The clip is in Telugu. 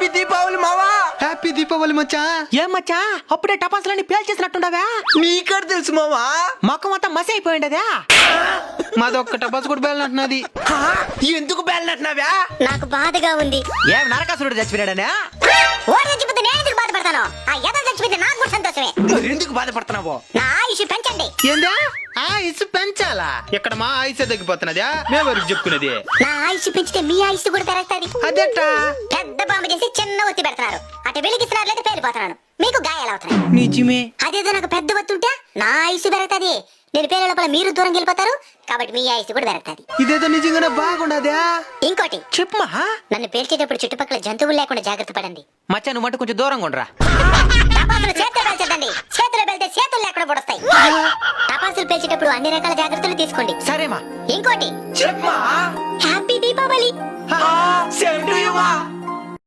హ్యాపీ దీపావళి మావా. హ్యాపీ దీపావళి మచ్చా. ఏం మచ్చా అప్పుడే టపాసులన్నీ పేల్చేసినట్టుండవా? నీకడ తెలుసు మావా. మొక్కం అంతా మసి అయిపోయిండదా? మాదొక్క టపాసు కూడా బేలనట్టున్నది. ఎందుకు బేలనట్టున్నావా? నాకు బాధగా ఉంది. ఏం నరకాసురుడు చచ్చిపోయాడనే? ఓడి చచ్చిపోతే నేను ఎందుకు బాధపడతాను? ఆ యద చచ్చిపోతే నాకు కూడా సంతోషమే. ఎందుకు బాధపడుతున్నావు? నా ఆయుష్ పెంచండి. ఏందా ఆయుష్ పెంచాలా? ఇక్కడ మా ఆయుష్ తగ్గిపోతున్నదా? మేమెవరికి చెప్పుకున్నది? నా ఆయుష్ పెంచితే మీ ఆయుష్ కూడా పెరుగుతుంది. అదేటా? పెద్ద బాంబు చేసి చిన్న ఒత్తి పెడుతున్నారు. అటు వెలిగిస్తున్నారు లేదా పేలిపోతున్నాను. మీకు గాయాలు అవుతున్నాయి. నిజమే. అదేదో నాకు పెద్ద ఒత్తి ఉంటే నా ఆయుష్ పెరుగుతుంది. నేను పేరే లోపల మీరు దూరం వెళ్ళిపోతారు కాబట్టి మీ ఆయుష్ కూడా పెరుగుతుంది. ఇదేదో నిజంగానే బాగుండదా? ఇంకోటి చెప్పమా. నన్ను పేల్చేటప్పుడు చుట్టుపక్కల జంతువులు లేకుండా జాగ్రత్త పడండి. మచ్చా నువ్వు మటు కొంచెం దూరంగా ఉండరా. టపాసులు చేతిలో పేల్చండి. చేతిలో పేలితే చేతులు లేకుండా పొడుస్తాయి. టపాసులు పేల్చేటప్పుడు అన్ని రకాల జాగ్రత్తలు తీసుకోండి. సరేమా. ఇంకోటి చెప్పమా. Happy Deepavali. Same to you మా.